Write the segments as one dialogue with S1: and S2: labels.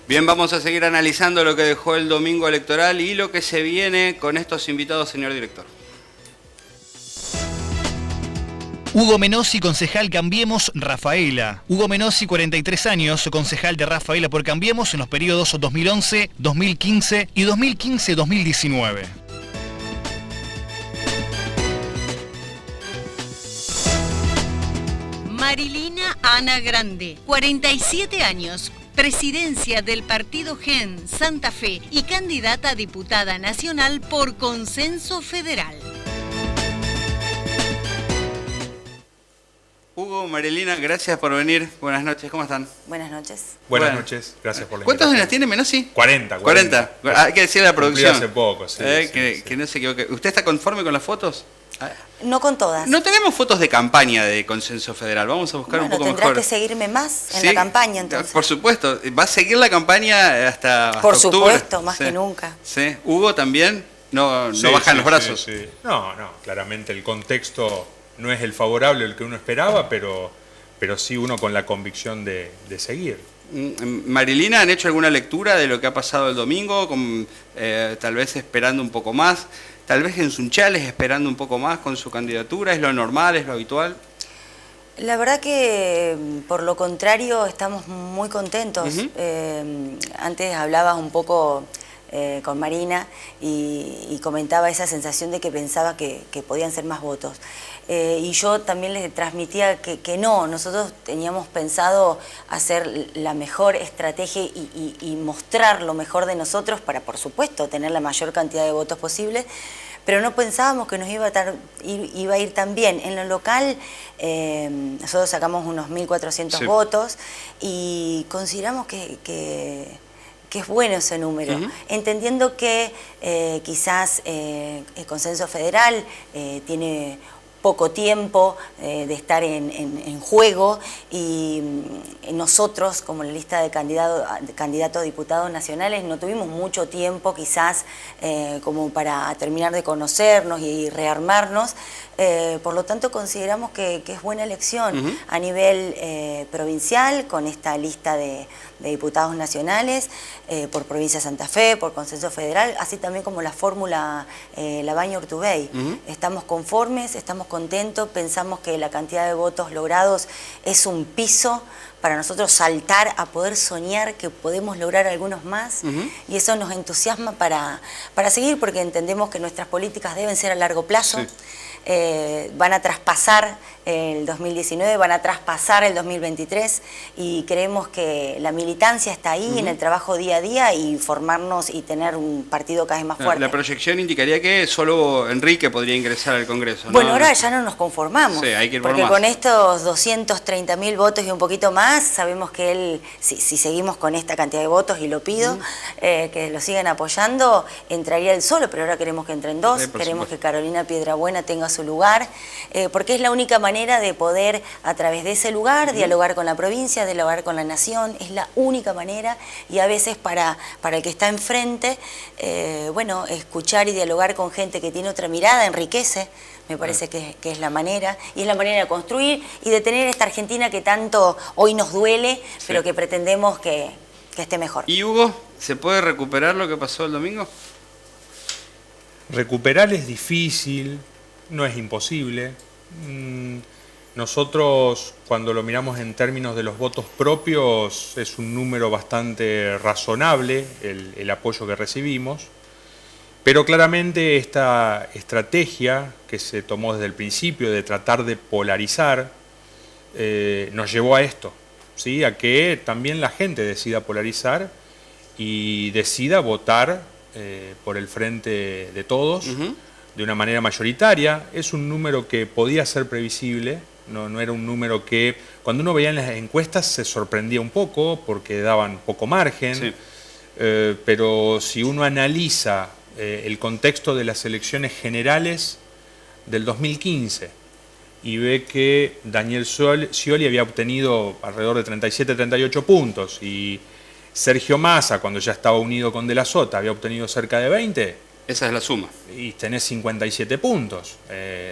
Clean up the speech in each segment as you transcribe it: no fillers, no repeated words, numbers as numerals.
S1: Bien, vamos a seguir analizando lo que dejó el domingo electoral y lo que se viene con estos invitados, señor director.
S2: Hugo Menossi, concejal Cambiemos, Rafaela. Hugo Menossi, 43 años, concejal de Rafaela por Cambiemos en los periodos 2011, 2015 y 2015-2019.
S3: Marilina Ana Grande, 47 años, presidencia del partido GEN Santa Fe y candidata a diputada nacional por Consenso Federal.
S1: Hugo, Marilina, gracias por venir. Buenas noches, ¿cómo están?
S4: Buenas noches.
S5: Buenas noches, gracias por la
S1: ¿Cuántos
S5: invitación.
S1: años tiene Menossi?
S5: 40.
S1: Hay que decirle a la producción.
S5: Hace poco, sí,
S1: que no se equivoque. ¿Usted está conforme con las fotos?
S4: No con todas.
S1: No tenemos fotos de campaña de Consenso Federal. Vamos a buscar un poco mejor.
S4: Tendrás que seguirme más en la campaña, entonces.
S1: Por supuesto. ¿Va a seguir la campaña hasta
S4: Por
S1: octubre?
S4: supuesto, más que nunca.
S1: Sí. ¿Hugo también? No bajan los brazos.
S5: Sí. No, claramente el contexto no es el favorable, el que uno esperaba, pero sí uno con la convicción de seguir.
S1: Marilina, ¿han hecho alguna lectura de lo que ha pasado el domingo? Tal vez esperando un poco más. Tal vez en Sunchales esperando un poco más con su candidatura. ¿Es lo normal, es lo habitual?
S4: La verdad que, por lo contrario, estamos muy contentos. Antes hablabas un poco con Marina y comentaba esa sensación de que pensaba que podían ser más votos. Y yo también les transmitía que no, nosotros teníamos pensado hacer la mejor estrategia y mostrar lo mejor de nosotros para, por supuesto, tener la mayor cantidad de votos posible, pero no pensábamos que nos iba a ir tan bien. En lo local, nosotros sacamos unos 1.400 votos y consideramos que es bueno ese número, entendiendo que quizás el Consenso Federal tiene poco tiempo de estar en juego y nosotros, como la lista de candidatos a diputados nacionales, no tuvimos mucho tiempo quizás como para terminar de conocernos y rearmarnos. Por lo tanto, consideramos que es buena elección a nivel provincial, con esta lista de diputados nacionales, por provincia de Santa Fe, por Consenso Federal, así también como la fórmula Labaña-Urtubey. Estamos conformes, estamos contentos, pensamos que la cantidad de votos logrados es un piso para nosotros saltar a poder soñar que podemos lograr algunos más, y eso nos entusiasma para seguir, porque entendemos que nuestras políticas deben ser a largo plazo. Van a traspasar el 2019, van a traspasar el 2023 y creemos que la militancia está ahí en el trabajo día a día y formarnos y tener un partido cada vez más fuerte.
S1: La proyección indicaría que solo Enrique podría ingresar al Congreso, ¿no?
S4: Bueno, ahora ya no nos conformamos,
S1: hay que ir por
S4: porque
S1: más.
S4: Con estos 230.000 votos y un poquito más, sabemos que él, si seguimos con esta cantidad de votos, y lo pido, que lo sigan apoyando, entraría él solo, pero ahora queremos que entren dos, queremos que Carolina Piedrabuena tenga su lugar, porque es la única manera de poder, a través de ese lugar, dialogar con la provincia, dialogar con la nación, es la única manera, y a veces para el que está enfrente, bueno, escuchar y dialogar con gente que tiene otra mirada enriquece. Me parece que es la manera, y es la manera de construir y de tener esta Argentina que tanto hoy nos duele, pero que pretendemos que esté mejor.
S1: ¿Y Hugo, se puede recuperar lo que pasó el domingo?
S5: Recuperar es difícil, no es imposible. Nosotros, cuando lo miramos en términos de los votos propios, es un número bastante razonable el apoyo que recibimos, pero claramente esta estrategia que se tomó desde el principio de tratar de polarizar nos llevó a esto, ¿sí? A que también la gente decida polarizar y decida votar por el Frente de Todos, de una manera mayoritaria. Es un número que podía ser previsible, no era un número que, cuando uno veía en las encuestas, se sorprendía un poco porque daban poco margen, pero si uno analiza el contexto de las elecciones generales del 2015 y ve que Daniel Scioli había obtenido alrededor de 37-38 puntos y Sergio Massa, cuando ya estaba unido con De la Sota, había obtenido cerca de 20,
S1: Esa es la suma.
S5: Y tenés 57 puntos.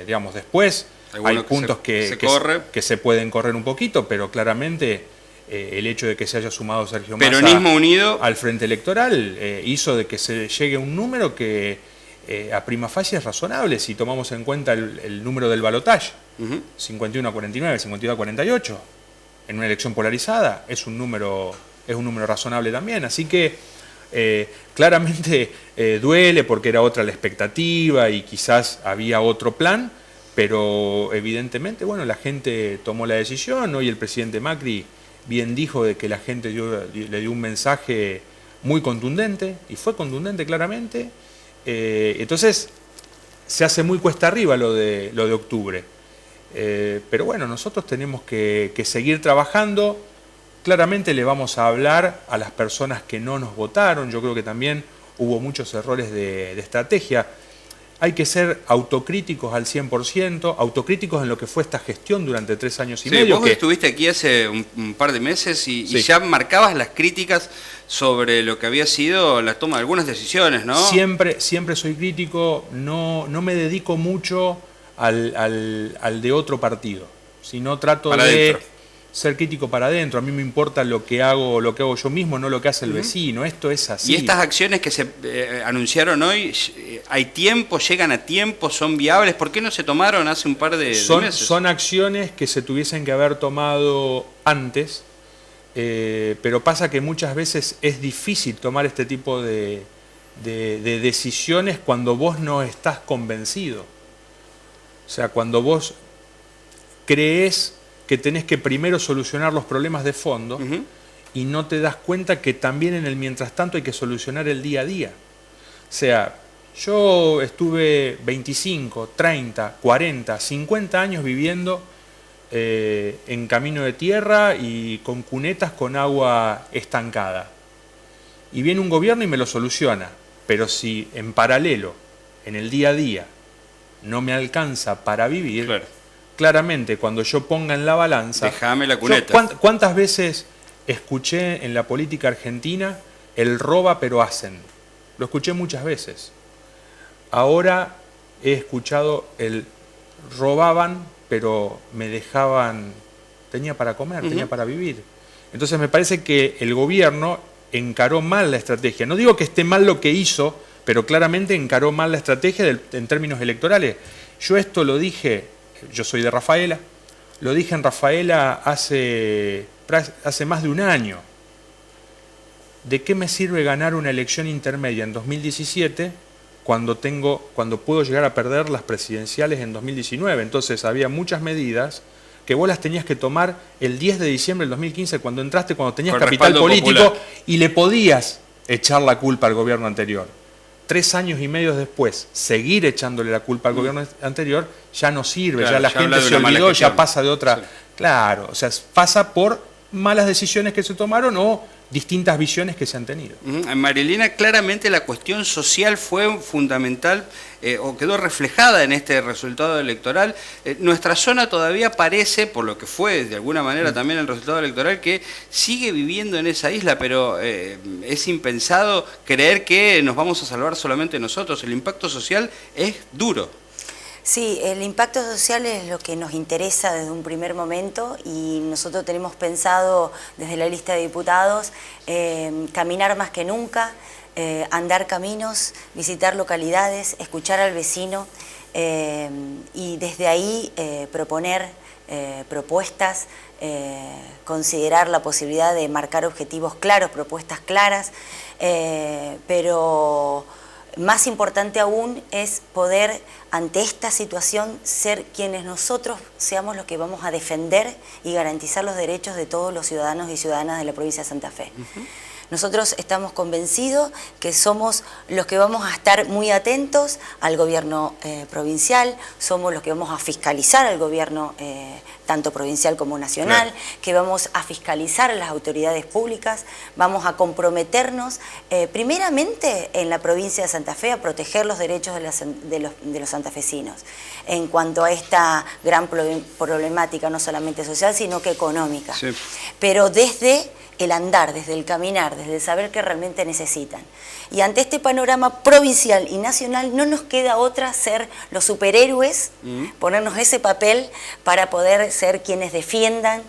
S5: Digamos, después
S1: Hay
S5: puntos que se pueden correr un poquito, pero claramente el hecho de que se haya sumado Sergio Massa
S1: Peronismo unido
S5: al frente electoral hizo de que se llegue a un número que a prima facie es razonable si tomamos en cuenta el número del balotaje. 51 a 49, 52 a 48. En una elección polarizada es un número razonable también. Así que claramente duele porque era otra la expectativa y quizás había otro plan, pero evidentemente, bueno, la gente tomó la decisión. Hoy el presidente Macri bien dijo de que la gente le dio un mensaje muy contundente, y fue contundente claramente. Entonces se hace muy cuesta arriba lo de octubre. Pero bueno, nosotros tenemos que seguir trabajando. Claramente le vamos a hablar a las personas que no nos votaron. Yo creo que también hubo muchos errores de estrategia. Hay que ser autocríticos al 100%, autocríticos en lo que fue esta gestión durante 3 años y medio.
S1: Vos estuviste aquí hace un par de meses y ya marcabas las críticas sobre lo que había sido la toma de algunas decisiones, ¿no?
S5: Siempre soy crítico, no me dedico mucho al de otro partido, sino trato de ser crítico para adentro. A mí me importa lo que hago yo mismo, no lo que hace el vecino. Esto es así.
S1: ¿Y estas acciones que se anunciaron hoy, hay tiempo, llegan a tiempo, son viables? ¿Por qué no se tomaron hace un par de meses?
S5: Son acciones que se tuviesen que haber tomado antes, pero pasa que muchas veces es difícil tomar este tipo de decisiones cuando vos no estás convencido. O sea, cuando vos crees que tenés que primero solucionar los problemas de fondo y no te das cuenta que también en el mientras tanto hay que solucionar el día a día. O sea, yo estuve 25, 30, 40, 50 años viviendo en camino de tierra y con cunetas con agua estancada. Y viene un gobierno y me lo soluciona, pero si en paralelo, en el día a día, no me alcanza para vivir... Claro. Claramente, cuando yo ponga en la balanza...
S1: Déjame la cuneta.
S5: ¿Cuántas veces escuché en la política argentina el roba pero hacen? Lo escuché muchas veces. Ahora he escuchado el robaban pero me dejaban... Tenía para comer, tenía para vivir. Entonces me parece que el gobierno encaró mal la estrategia. No digo que esté mal lo que hizo, pero claramente encaró mal la estrategia en términos electorales. Yo esto lo dije... Yo soy de Rafaela, lo dije en Rafaela hace más de un año. ¿De qué me sirve ganar una elección intermedia en 2017 cuando puedo llegar a perder las presidenciales en 2019? Entonces había muchas medidas que vos las tenías que tomar el 10 de diciembre del 2015 cuando entraste, cuando tenías con capital político popular. Y le podías echar la culpa al gobierno anterior. 3 años y medio después, seguir echándole la culpa al gobierno anterior ya no sirve, claro, ya la gente se olvidó, ya pasa de otra... Sí. Claro, o sea, pasa por malas decisiones que se tomaron o distintas visiones que se han tenido.
S1: Marilina, claramente la cuestión social fue fundamental o quedó reflejada en este resultado electoral. Nuestra zona todavía parece, por lo que fue de alguna manera también el resultado electoral, que sigue viviendo en esa isla, pero es impensado creer que nos vamos a salvar solamente nosotros. El impacto social es duro.
S4: Sí, el impacto social es lo que nos interesa desde un primer momento y nosotros tenemos pensado desde la lista de diputados caminar más que nunca, andar caminos, visitar localidades, escuchar al vecino y desde ahí proponer propuestas, considerar la posibilidad de marcar objetivos claros, propuestas claras, pero... Más importante aún es poder, ante esta situación, ser quienes nosotros seamos los que vamos a defender y garantizar los derechos de todos los ciudadanos y ciudadanas de la provincia de Santa Fe. Nosotros estamos convencidos que somos los que vamos a estar muy atentos al gobierno provincial, somos los que vamos a fiscalizar al gobierno tanto provincial como nacional, claro, que vamos a fiscalizar a las autoridades públicas, vamos a comprometernos primeramente en la provincia de Santa Fe a proteger los derechos de los santafesinos en cuanto a esta gran problemática, no solamente social, sino que económica. Sí. Pero desde el andar, desde el caminar, desde el saber que realmente necesitan. Y ante este panorama provincial y nacional no nos queda otra ser los superhéroes, ponernos ese papel para poder ser quienes defiendan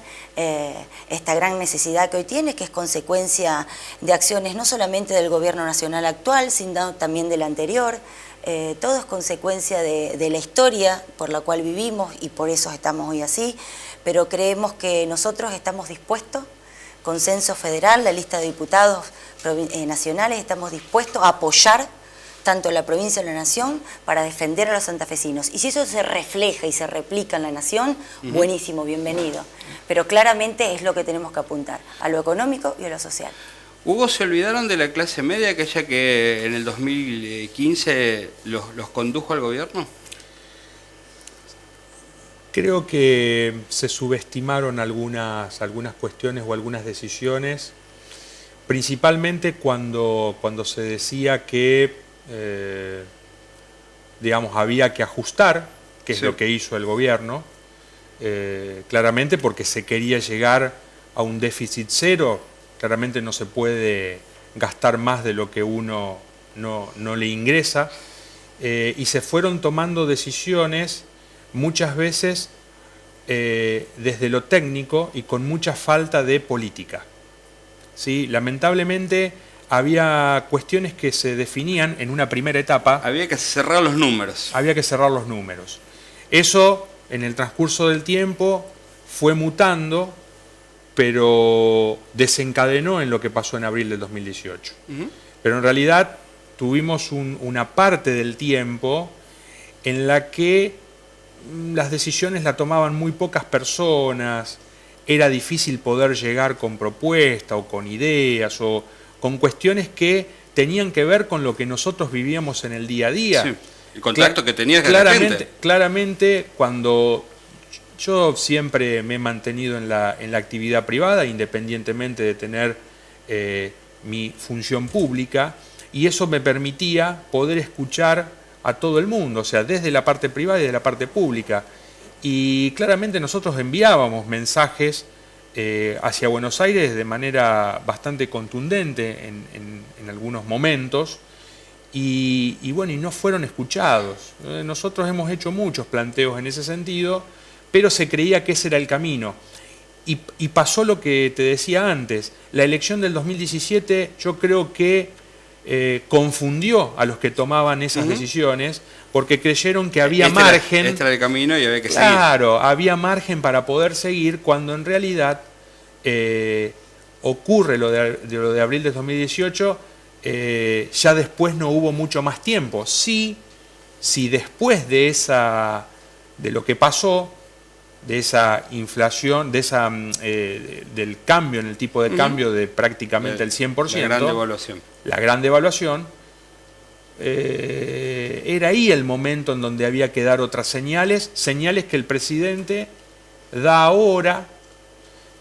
S4: esta gran necesidad que hoy tiene, que es consecuencia de acciones no solamente del gobierno nacional actual, sino también del anterior. Todo es consecuencia de la historia por la cual vivimos y por eso estamos hoy así, pero creemos que nosotros estamos dispuestos, consenso federal, la lista de diputados nacionales, estamos dispuestos a apoyar tanto la provincia como la nación para defender a los santafesinos. Y si eso se refleja y se replica en la nación, buenísimo, bienvenido. Pero claramente es lo que tenemos que apuntar, a lo económico y a lo social.
S1: Hugo, ¿se olvidaron de la clase media, aquella que en el 2015 los condujo al gobierno?
S5: Creo que se subestimaron algunas cuestiones o algunas decisiones, principalmente cuando se decía que digamos, había que ajustar, que es lo que hizo el gobierno, claramente porque se quería llegar a un déficit cero. Claramente no se puede gastar más de lo que uno no le ingresa, y se fueron tomando decisiones muchas veces desde lo técnico y con mucha falta de política. ¿Sí? Lamentablemente había cuestiones que se definían en una primera etapa.
S1: Había que cerrar los números.
S5: Había que cerrar los números. Eso, en el transcurso del tiempo, fue mutando, pero desencadenó en lo que pasó en abril del 2018. Pero en realidad tuvimos una parte del tiempo en la que las decisiones la tomaban muy pocas personas, era difícil poder llegar con propuestas o con ideas o con cuestiones que tenían que ver con lo que nosotros vivíamos en el día a día. Sí,
S1: el contacto que tenías con la gente.
S5: Claramente, cuando yo siempre me he mantenido en la actividad privada, independientemente de tener mi función pública, y eso me permitía poder escuchar a todo el mundo, o sea, desde la parte privada y de la parte pública. Y claramente nosotros enviábamos mensajes hacia Buenos Aires de manera bastante contundente en algunos momentos, y bueno, y no fueron escuchados. Nosotros hemos hecho muchos planteos en ese sentido, pero se creía que ese era el camino. Y pasó lo que te decía antes, la elección del 2017 yo creo que confundió a los que tomaban esas decisiones, porque creyeron que había margen.
S1: Este era el camino y había que seguir.
S5: Claro, había margen para poder seguir, cuando en realidad ocurre lo de abril de 2018, ya después no hubo mucho más tiempo. Sí, después de lo que pasó, de esa inflación, del cambio en el tipo de cambio de prácticamente el 100%. La gran devaluación. Era ahí el momento en donde había que dar otras señales que el presidente da ahora,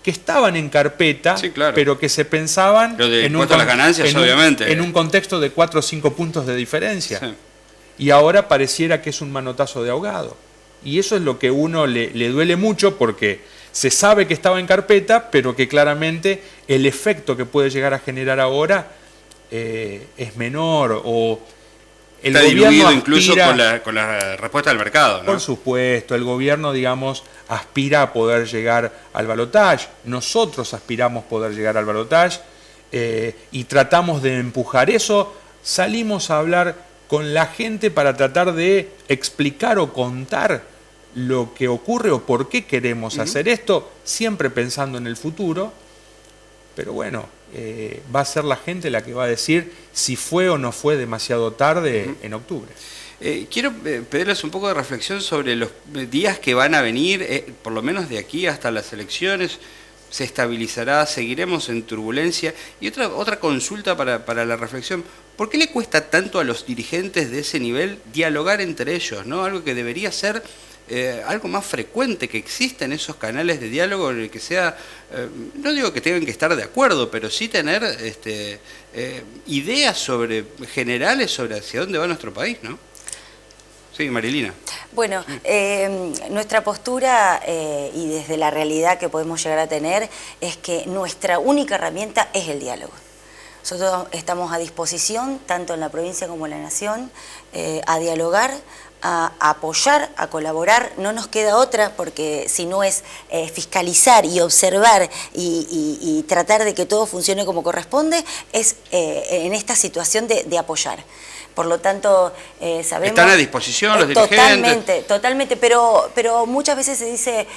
S5: que estaban en carpeta,
S1: sí, claro,
S5: pero que se pensaban
S1: en las ganancias, obviamente,
S5: en un contexto de 4 o 5 puntos de diferencia.
S1: Sí.
S5: Y ahora pareciera que es un manotazo de ahogado. Y eso es lo que uno le duele mucho, porque se sabe que estaba en carpeta, pero que claramente el efecto que puede llegar a generar ahora es menor, o el
S1: está
S5: gobierno
S1: diluido
S5: aspira,
S1: incluso con la respuesta del mercado, ¿no?
S5: Por supuesto, el gobierno, digamos, aspira a poder llegar al balotaje. Nosotros aspiramos a poder llegar al balotaje, y tratamos de empujar eso. Salimos a hablar con la gente para tratar de explicar o contar lo que ocurre o por qué queremos hacer esto, siempre pensando en el futuro. Pero bueno, va a ser la gente la que va a decir si fue o no fue demasiado tarde en octubre.
S1: Quiero pedirles un poco de reflexión sobre los días que van a venir, por lo menos de aquí hasta las elecciones. ¿Se estabilizará? ¿Seguiremos en turbulencia? Y otra consulta para la reflexión. ¿Por qué le cuesta tanto a los dirigentes de ese nivel dialogar entre ellos, ¿no? Algo que debería ser algo más frecuente, que existan esos canales de diálogo en el que sea, no digo que tengan que estar de acuerdo, pero sí tener ideas generales sobre hacia dónde va nuestro país, ¿no? Sí, Marilina.
S4: Bueno, nuestra postura y desde la realidad que podemos llegar a tener es que nuestra única herramienta es el diálogo. Nosotros estamos a disposición, tanto en la provincia como en la nación, a dialogar, a apoyar, a colaborar. No nos queda otra, porque si no es fiscalizar y observar y tratar de que todo funcione como corresponde, es en esta situación de apoyar. Por lo tanto, sabemos...
S1: ¿Están a disposición los dirigentes?
S4: Totalmente, totalmente, pero muchas veces se dice,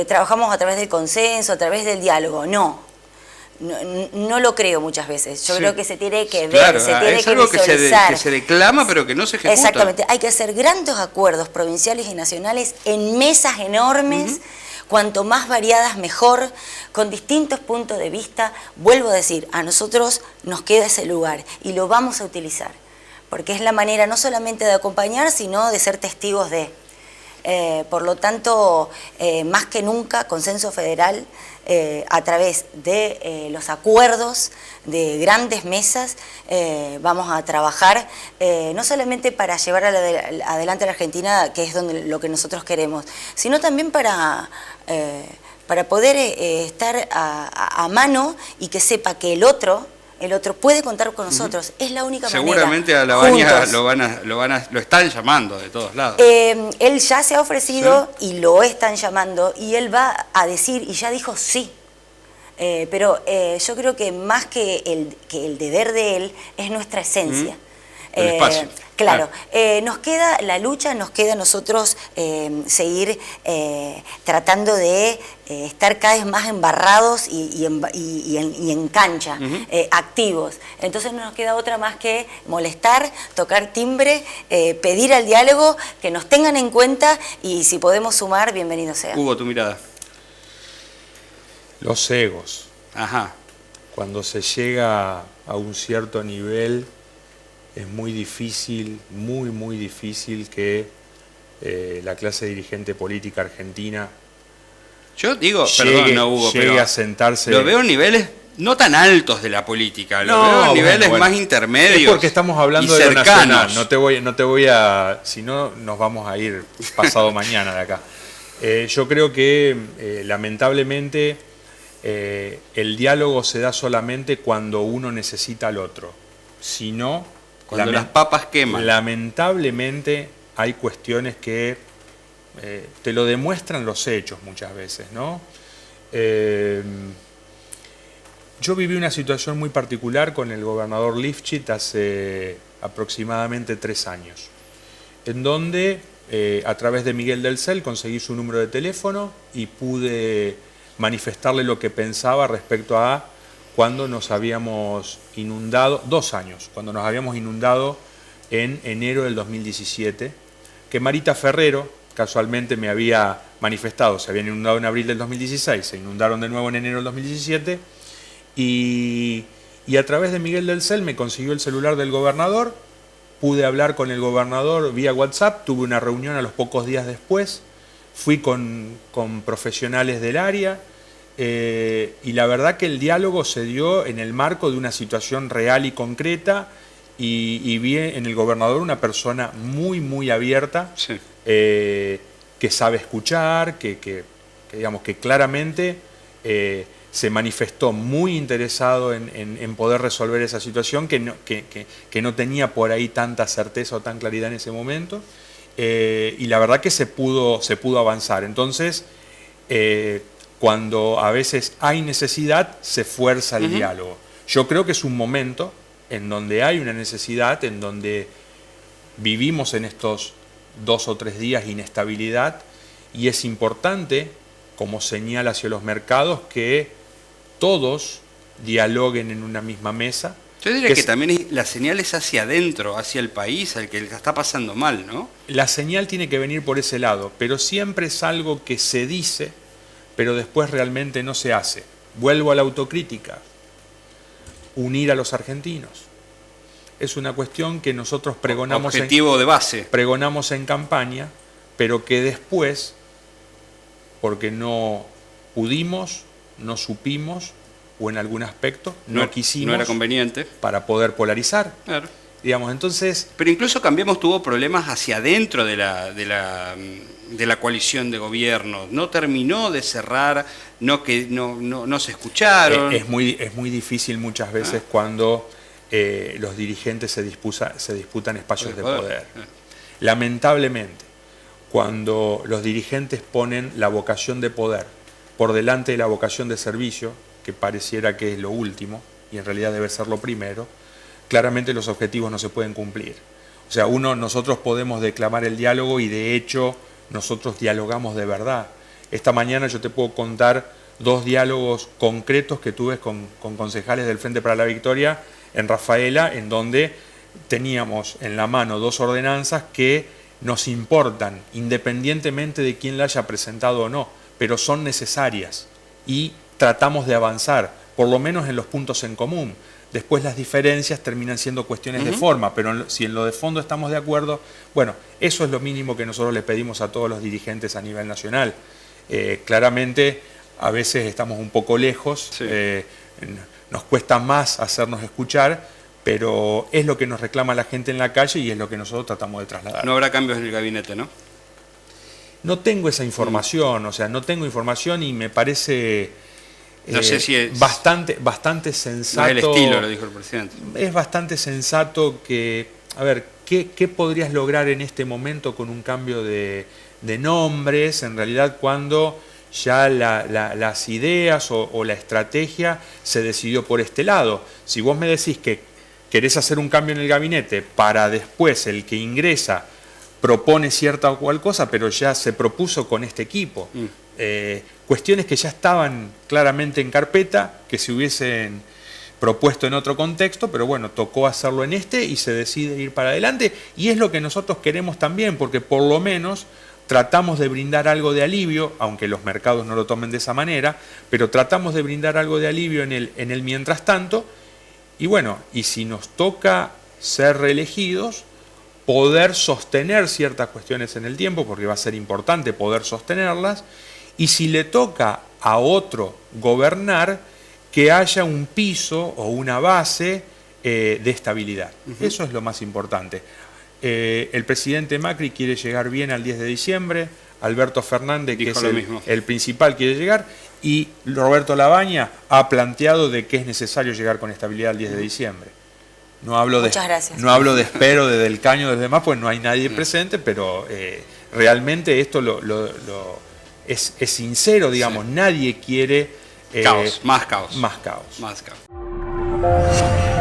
S4: trabajamos a través del consenso, a través del diálogo. No lo creo muchas veces. Yo creo que se tiene que ver,
S1: claro,
S4: se tiene
S1: es
S4: que
S1: algo
S4: visualizar.
S1: que se declama, pero que no se ejecuta.
S4: Exactamente. Hay que hacer grandes acuerdos provinciales y nacionales en mesas enormes, cuanto más variadas mejor, con distintos puntos de vista. Vuelvo a decir, a nosotros nos queda ese lugar y lo vamos a utilizar, porque es la manera no solamente de acompañar, sino de ser testigos de. Por lo tanto, más que nunca, consenso federal, a través de los acuerdos de grandes mesas, vamos a trabajar no solamente para llevar adelante a la Argentina, que es lo que nosotros queremos, sino también para poder estar a mano y que sepa que el otro puede contar con nosotros. Es la única manera.
S1: Seguramente a Lavagna lo están llamando de todos lados.
S4: Él ya se ha ofrecido y lo están llamando, y él va a decir, y ya dijo sí. Pero yo creo que más que el deber de él es nuestra esencia.
S1: El espacio.
S4: Claro, nos queda la lucha, nos queda a nosotros seguir tratando de estar cada vez más embarrados y en cancha, activos. Entonces no nos queda otra más que molestar, tocar timbre, pedir al diálogo, que nos tengan en cuenta, y si podemos sumar, bienvenido sea.
S1: Hugo, tu mirada.
S5: Los egos.
S1: Ajá.
S5: Cuando se llega a un cierto nivel, es muy difícil, muy difícil que la clase dirigente política argentina
S1: Yo digo, perdón, no, Hugo,
S5: llegue
S1: pero
S5: a sentarse.
S1: lo veo en niveles no tan altos de la política, lo veo en niveles más intermedios.
S5: Es porque estamos hablando de lo
S1: cercanos.
S5: nacional. No te voy a, si no nos vamos a ir pasado mañana de acá. Yo creo que lamentablemente el diálogo se da solamente cuando uno necesita al otro. Si no,
S1: cuando las papas queman.
S5: Lamentablemente hay cuestiones que te lo demuestran los hechos muchas veces, ¿no? Yo viví una situación muy particular con el gobernador Lifchit hace aproximadamente 3 años, en donde a través de Miguel del Cel conseguí su número de teléfono y pude manifestarle lo que pensaba respecto a cuando nos habíamos inundado, 2 años, cuando nos habíamos inundado en enero del 2017, que Marita Ferrero casualmente me había manifestado. Se habían inundado en abril del 2016, se inundaron de nuevo en enero del 2017, y a través de Miguel del Cel me consiguió el celular del gobernador, pude hablar con el gobernador vía WhatsApp, tuve una reunión a los pocos días después, fui con profesionales del área, y la verdad que el diálogo se dio en el marco de una situación real y concreta, y vi en el gobernador una persona muy abierta, sí, que sabe escuchar, que digamos que claramente se manifestó muy interesado en poder resolver esa situación, que no tenía por ahí tanta certeza o tan claridad en ese momento, y la verdad que se pudo avanzar. Entonces, cuando a veces hay necesidad, se fuerza el diálogo. Yo creo que es un momento en donde hay una necesidad, en donde vivimos en estos 2 o 3 días de inestabilidad, y es importante, como señal hacia los mercados, que todos dialoguen en una misma mesa.
S1: Yo diría que también la señal es hacia adentro, hacia el país, al que le está pasando mal, ¿no?
S5: La señal tiene que venir por ese lado, pero siempre es algo que se dice, pero después realmente no se hace. Vuelvo a la autocrítica. Unir a los argentinos. Es una cuestión que nosotros pregonamos,
S1: objetivo de base.
S5: Pregonamos en campaña, pero que después, porque no pudimos, no supimos, o en algún aspecto no quisimos,
S1: no era conveniente,
S5: para poder polarizar.
S1: Claro.
S5: digamos, entonces...
S1: Pero incluso Cambiemos tuvo problemas hacia adentro de la coalición de gobierno. No terminó de cerrar, no se escucharon.
S5: Es muy difícil muchas veces cuando los dirigentes se disputan espacios de poder. Lamentablemente, cuando los dirigentes ponen la vocación de poder por delante de la vocación de servicio, que pareciera que es lo último, y en realidad debe ser lo primero, claramente los objetivos no se pueden cumplir. O sea, nosotros podemos declamar el diálogo y de hecho nosotros dialogamos de verdad. Esta mañana yo te puedo contar 2 diálogos concretos que tuve con concejales del Frente para la Victoria en Rafaela, en donde teníamos en la mano 2 ordenanzas que nos importan, independientemente de quién la haya presentado o no, pero son necesarias y tratamos de avanzar, por lo menos en los puntos en común. Después las diferencias terminan siendo cuestiones de forma, pero si en lo de fondo estamos de acuerdo, bueno, eso es lo mínimo que nosotros le pedimos a todos los dirigentes a nivel nacional. Claramente, a veces estamos un poco lejos, sí. Nos cuesta más hacernos escuchar, pero es lo que nos reclama la gente en la calle y es lo que nosotros tratamos de trasladar.
S1: No habrá cambios en el gabinete, ¿no?
S5: No tengo esa información, o sea, no tengo información y me parece...
S1: No sé si es
S5: bastante sensato.
S1: No es el estilo, lo dijo el presidente.
S5: Es bastante sensato que, a ver, ¿qué podrías lograr en este momento con un cambio de nombres? En realidad, cuando ya las ideas o la estrategia se decidió por este lado. Si vos me decís que querés hacer un cambio en el gabinete para después el que ingresa propone cierta o cual cosa, pero ya se propuso con este equipo. Cuestiones que ya estaban claramente en carpeta, que se hubiesen propuesto en otro contexto, pero bueno, tocó hacerlo en este y se decide ir para adelante. Y es lo que nosotros queremos también, porque por lo menos tratamos de brindar algo de alivio, aunque los mercados no lo tomen de esa manera, pero tratamos de brindar algo de alivio en el mientras tanto. Y bueno, y si nos toca ser reelegidos, poder sostener ciertas cuestiones en el tiempo, porque va a ser importante poder sostenerlas, y si le toca a otro gobernar, que haya un piso o una base de estabilidad. Eso es lo más importante. El presidente Macri quiere llegar bien al 10 de diciembre, Alberto Fernández, que es el principal, quiere llegar, y Roberto Labaña ha planteado de que es necesario llegar con estabilidad al 10 de diciembre. No hablo
S4: Muchas gracias.
S5: No hablo de Espero, de Del Caño, de demás, pues no hay nadie presente, pero realmente esto es sincero, digamos, sí. Nadie quiere...
S1: caos, más caos.
S5: Más caos.
S1: Más caos.